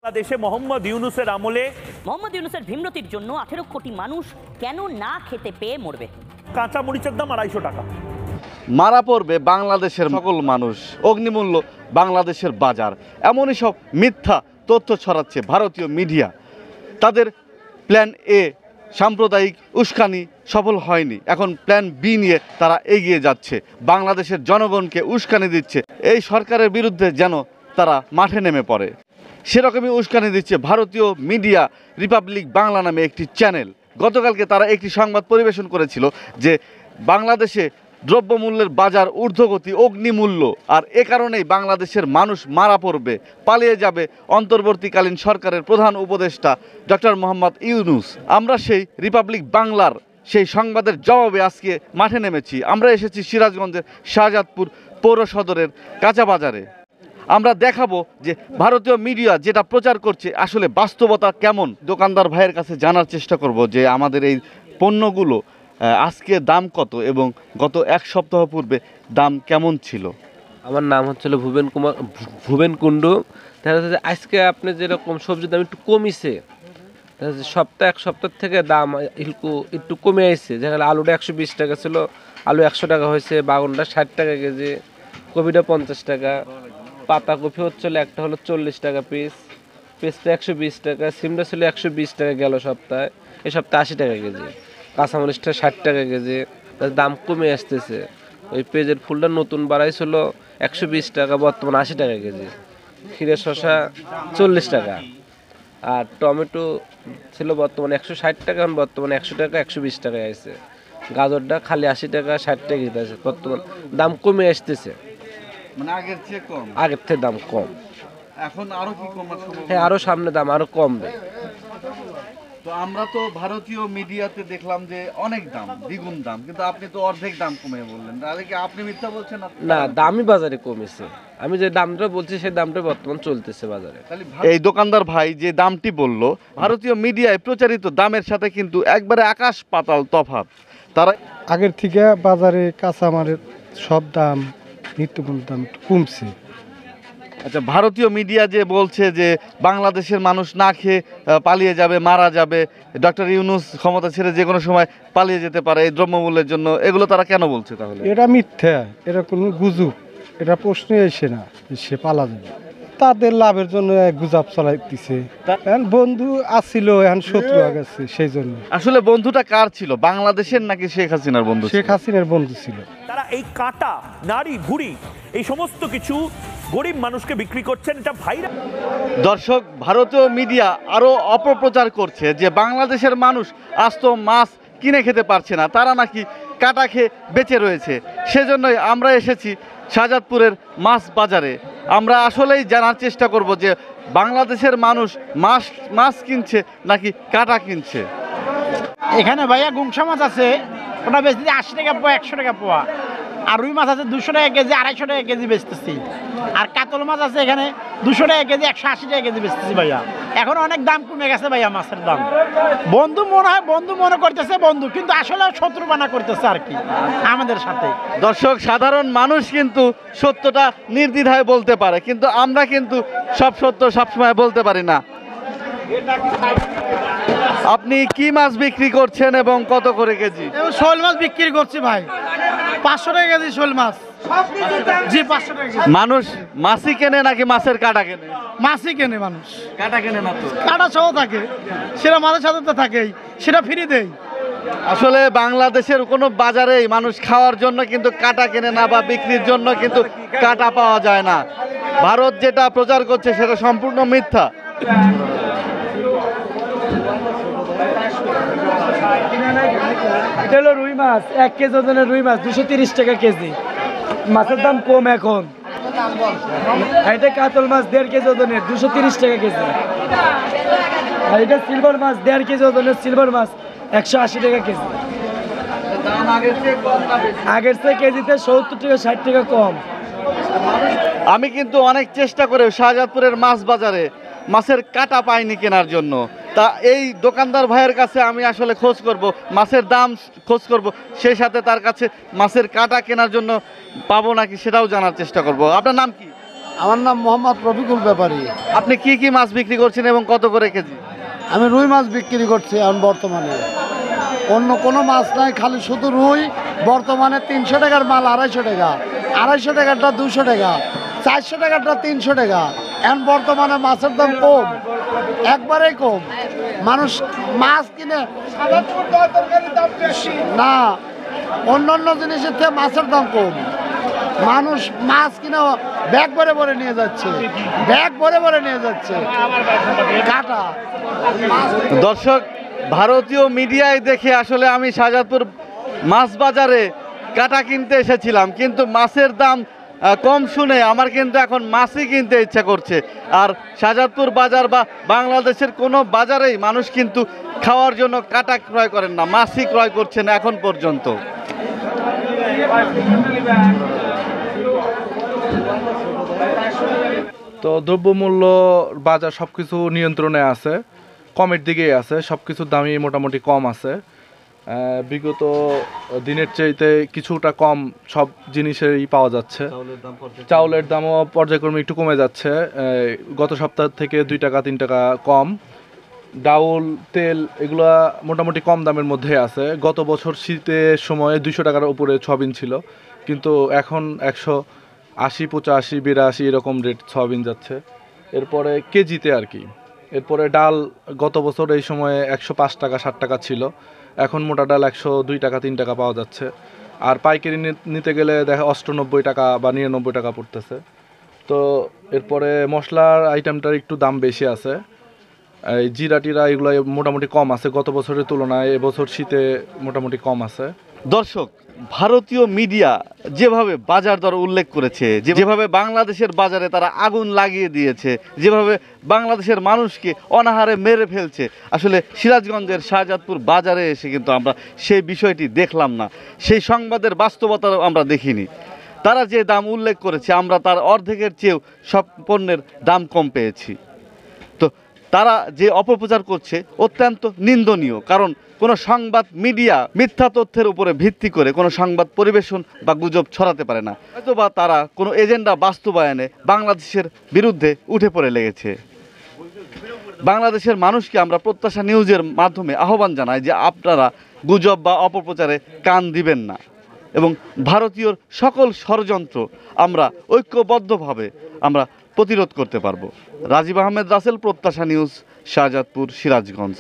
বাংলাদেশে মোহাম্মদ ইউনূসের আমলে মোহাম্মদ ইউনূসের ভীমরতির জন্য 18 কোটি মানুষ কেন না খেতে পেয়ে মরবে? কাঁচা মরিচের দাম 250 টাকা। মারা পড়বে বাংলাদেশের সকল মানুষ, অগ্নিমূল্য বাংলাদেশের বাজার, এমনই সব মিথ্যা তথ্য ছড়াচ্ছে ভারতীয় মিডিয়া। তাদের প্ল্যান এ সাম্প্রদায়িক উস্কানি সফল হয়নি, এখন প্ল্যান বি নিয়ে তারা এগিয়ে যাচ্ছে, বাংলাদেশের জনগণকে উস্কানি দিচ্ছে। এই সরকারের বিরুদ্ধে যেন তারা মাঠে নেমে পড়ে, সেরকমই উস্কানি দিচ্ছে ভারতীয় মিডিয়া রিপাবলিক বাংলা নামে একটি চ্যানেল। গতকালকে তারা একটি সংবাদ পরিবেশন করেছিল যে বাংলাদেশে দ্রব্যমূল্যের বাজার ঊর্ধ্বগতি, অগ্নিমূল্য, আর এ কারণেই বাংলাদেশের মানুষ মারা পড়বে, পালিয়ে যাবে অন্তর্বর্তীকালীন সরকারের প্রধান উপদেষ্টা ডক্টর মোহাম্মদ ইউনূস। আমরা সেই রিপাবলিক বাংলার সেই সংবাদের জবাবে আজকে মাঠে নেমেছি। আমরা এসেছি সিরাজগঞ্জের শাহজাদপুর পৌর সদরের কাঁচা বাজারে। আমরা দেখাবো যে ভারতীয় মিডিয়া যেটা প্রচার করছে আসলে বাস্তবতা কেমন। দোকানদার ভাইয়ের কাছে জানার চেষ্টা করব যে আমাদের এই পণ্যগুলো আজকে দাম কত এবং গত এক সপ্তাহ পূর্বে দাম কেমন ছিল। আমার নাম হচ্ছিল ভুবেন কুণ্ডু। দেখা যাচ্ছে যে আজকে আপনি যেরকম সবজির দাম একটু কমিছে, দেখা যাচ্ছে এক সপ্তাহ থেকে দাম একটু কমে আসছে। যেখানে আলুটা 120 টাকা ছিল, আলু 100 টাকা হয়েছে, বাগুনটা 60 টাকা কেজি, কপিটা 50 টাকা, পাতা কপি হচ্ছিল একটা হলো 40 টাকা পিস, পেঁয়াজটা 120 টাকা, সিমটা ছিল 120 টাকা গেল সপ্তাহে, এই সপ্তাহে 80 টাকা কেজি, কাঁচামরিচটা 60 টাকা কেজি, দাম কমে আসতেছে। ওই পেঁয়াজের ফুলটা নতুন বাড়াইছিল 120 টাকা, বর্তমানে 80 টাকা কেজি, ক্ষীরের শসা 40 টাকা, আর টমেটো ছিল বর্তমানে 160 টাকা, এখন বর্তমানে 100 টাকা 120 টাকায় আছে। গাজরটা খালি 80 টাকা 60 টাকা কেজি আছে, বর্তমান দাম কমে আসতেছে, মানে আগের চেয়ে কম, আগের থেকে দাম কম। এখন আরো কি কমার সম্ভাবনা? হ্যাঁ, আরো সামনে দাম আরো কমবে। তো আমরা তো ভারতীয় মিডিয়াতে দেখলাম যে অনেক দাম, দ্বিগুণ দাম, কিন্তু আপনি তো অর্ধেক দাম কমে বললেন, তাহলে কি আপনি মিথ্যা বলছেন? না, দামই বাজারে কমেছে, আমি যে দামটা বলছি সেই দামটা বর্তমান চলতেছে বাজারে। এই দোকানদার ভাই যে দামটি বলল, ভারতীয় মিডিয়ায় প্রচারিত দামের সাথে কিন্তু একবারে আকাশ পাতাল তফাৎ। তারা আগের থেকে বাজারে কাঁচামালের সব দাম, নিত্যপণ্যের দাম একটু কমছে। আচ্ছা, ভারতীয় মিডিয়া যে বলছে যে বাংলাদেশের মানুষ না খেয়ে পালিয়ে যাবে, মারা যাবে, ডক্টর ইউনূস ক্ষমতা ছেড়ে যে কোনো সময় পালিয়ে যেতে পারে এই দ্রব্যমূল্যের জন্য, এগুলো তারা কেন বলছে তাহলে? এটা মিথ্যা, এটা কোনো গুজব, এটা প্রশ্নই আসে না সে পালা যাবে। তাদের লাভের জন্য গুজব চালাইতেছে। এখন বন্ধু আসছিল, এখন শত্রু হয়ে গেছে, সেই জন্য। আসলে বন্ধুটা কার ছিল, বাংলাদেশের নাকি শেখ হাসিনার বন্ধু? শেখ হাসিনার বন্ধু ছিল। তারা এই কাঁটা, নাড়ি, ভুড়ি, এই সমস্ত কিছু গরিব মানুষকে বিক্রি করছেন। এটা ভাইরা দর্শক, ভারতীয় মিডিয়া আরো অপপ্রচার করছে যে বাংলাদেশের মানুষ আস্ত মাছ কিনে খেতে পারছে না, তারা নাকি কাটা খেয়ে বেঁচে রয়েছে। সেজন্যই আমরা এসেছি শাহজাদপুরের মাছ বাজারে। আমরা আসলেই জানার চেষ্টা করব যে বাংলাদেশের মানুষ মাছ কিনছে নাকি কাটা কিনছে। এখানে ভাইয়া গুংসা মাছ আছে, ওটা বেচতে 80 টাকা পোয়া, 100 টাকা পোয়া। আর রুই মাছ আছে 200 টাকা কেজি, 250 টাকা কেজি বেচতেছি। আর কাতল মাছ আছে এখানে 200 টাকা কেজি, 180 টাকা কেজি বেচতেছি ভাইয়া। এখন অনেক দাম কমে গেছে ভাইয়া মাছের দাম। বন্ধু মনে হয়, বন্ধু মনে করতেছে বন্ধু, কিন্তু আসলে শত্রু বানা করতেছে আর কি আমাদের সাথে। দর্শক, সাধারণ মানুষ কিন্তু সত্যটা নির্দ্বিধায় বলতে পারে, কিন্তু আমরা কিন্তু সব সত্য সবসময় বলতে পারি না। আপনি কি মাছ বিক্রি করছেন এবং কত করে কেজি? শোল মাছ বিক্রি করছি ভাই, 500 টাকা কেজি শোল মাছ। জি, 500 টাকা কেজি। মানুষ মাছই কেনে নাকি মাছের কাটা কেনে? মাছই কেনে মানুষ, কাটা কেনে না তো। কাটা সহ থাকে, সেটা মাছের সাথে তো থাকেই, সেটা ফ্রি দেয়। আসলে বাংলাদেশের কোনো বাজারেই মানুষ খাওয়ার জন্য কিন্তু কাটা কেনে না, বা বিক্রির জন্য কিন্তু কাটা পাওয়া যায় না। ভারত যেটা প্রচার করছে সেটা সম্পূর্ণ মিথ্যা। এটা হলো রুই মাছ, 1 কেজি ওজনের রুই মাছ 230 টাকা কেজি, মাছের দাম কম এখন। এটা কাতল মাছ 1.5 কেজি ওজনের 230 টাকা কেজি। আর এটা সিলভার মাছ 1.5 কেজি ওজনের সিলভার মাছ 180 টাকা কেজি। আগের থেকে কেজিতে 70 টাকা 60 টাকা কম। আমি কিন্তু অনেক চেষ্টা করে শাহজাদপুরের মাছ বাজারে মাছের কাটা পাইনি কেনার জন্য। তা এই দোকানদার ভাইয়ের কাছে আমি আসলে খোঁজ করব, মাছের দাম খোঁজ করব, সেই সাথে তার কাছে মাছের কাটা কেনার জন্য পাবো নাকি সেটাও জানার চেষ্টা করব। আপনার নাম কি? আমার নাম মোহাম্মদ রফিকুল ব্যাপারী। আপনি কি কি মাছ বিক্রি করছেন এবং কত করে কেজি? আমি রুই মাছ বিক্রি করছি এখন বর্তমানে, অন্য কোনো মাছ নাই, খালি শুধু রুই। বর্তমানে 300 টাকার মাল 250 টাকা, 250 টাকারটা 200 টাকা, 400 টাকারটা 300 টাকা। এখন বর্তমানে মাছের দাম কম, একবারেই কম। মানুষ মাছ কিনে না, অন্য অন্য জিনিসের থেকে মাছের দাম কম। মানুষ মাছ কিনে ব্যাগ ভরে ভরে নিয়ে যাচ্ছে, ব্যাগ ভরে ভরে নিয়ে যাচ্ছে কাটা। দর্শক, ভারতীয় মিডিয়ায় দেখে আসলে আমি শাহজাদপুর মাছ বাজারে কাটা কিনতে এসেছিলাম, কিন্তু মাছের দাম কম শুনে আমার কিন্তু এখন মাছই কিনতে ইচ্ছা করছে। আর শাহজাদপুর বাজার বা বাংলাদেশের কোনো বাজারেই মানুষ কিন্তু খাওয়ার জন্য কাটা ক্রয় করেন না, মাছই ক্রয় করছেন এখন পর্যন্ত। তো দ্রব্যমূল্য বাজার সব কিছু নিয়ন্ত্রণে আছে, কমের দিকেই আছে, সব কিছুর দামই মোটামুটি কম আছে। বিগত দিনের চাইতে কিছুটা কম সব জিনিসেরই পাওয়া যাচ্ছে। চাউলের দামও পর্যায়ক্রমে একটু কমে যাচ্ছে, গত সপ্তাহ থেকে 2 টাকা 3 টাকা কম। ডাউল, তেল এগুলা মোটামুটি কম দামের মধ্যে আছে। গত বছর শীতের সময় 200 টাকার উপরে সয়াবিন ছিল, কিন্তু এখন 180, 85, 82 এরকম রেট সয়াবিন যাচ্ছে। এরপরে কেজিতে আর কি। এরপরে ডাল গত বছর এই সময়ে 105 টাকা 60 টাকা ছিল, এখন মোটা ডাল 102 টাকা 3 টাকা পাওয়া যাচ্ছে। আর পাইকারি নিতে গেলে দেখা 98 টাকা বা 99 টাকা পড়তেছে। তো এরপরে মশলার আইটেমটার একটু দাম বেশি আছে। এই জিরা টিরা এগুলো মোটামুটি কম আছে গত বছরের তুলনায়, এবছর শীতে মোটামুটি কম আছে। দর্শক, ভারতীয় মিডিয়া যেভাবে বাজার দর উল্লেখ করেছে, যেভাবে বাংলাদেশের বাজারে তারা আগুন লাগিয়ে দিয়েছে, যেভাবে বাংলাদেশের মানুষকে অনাহারে মেরে ফেলছে, আসলে সিরাজগঞ্জের শাহজাদপুর বাজারে এসে কিন্তু আমরা সেই বিষয়টি দেখলাম না, সেই সংবাদের বাস্তবতা আমরা দেখিনি। তারা যে দাম উল্লেখ করেছে আমরা তার অর্ধেকের চেয়েও সব পণ্যের দাম কম পেয়েছি। তো তারা যে অপপ্রচার করছে অত্যন্ত নিন্দনীয়, কারণ কোনো সংবাদ মিডিয়া মিথ্যা তথ্যের উপরে ভিত্তি করে কোনো সংবাদ পরিবেশন বা গুজব ছড়াতে পারে না। হয়তো বা তারা কোনো এজেন্ডা বাস্তবায়নে বাংলাদেশের বিরুদ্ধে উঠে পড়ে লেগেছে। বাংলাদেশের মানুষকে আমরা প্রত্যাশা নিউজের মাধ্যমে আহ্বান জানাই যে আপনারা গুজব বা অপপ্রচারে কান দিবেন না, এবং ভারতীয়র সকল ষড়যন্ত্র আমরা ঐক্যবদ্ধভাবে আমরা প্রতিরোধ করতে পারবো। রাজীব আহমেদ রাসেল, প্রত্যাশা নিউজ, শাহজাদপুর, সিরাজগঞ্জ।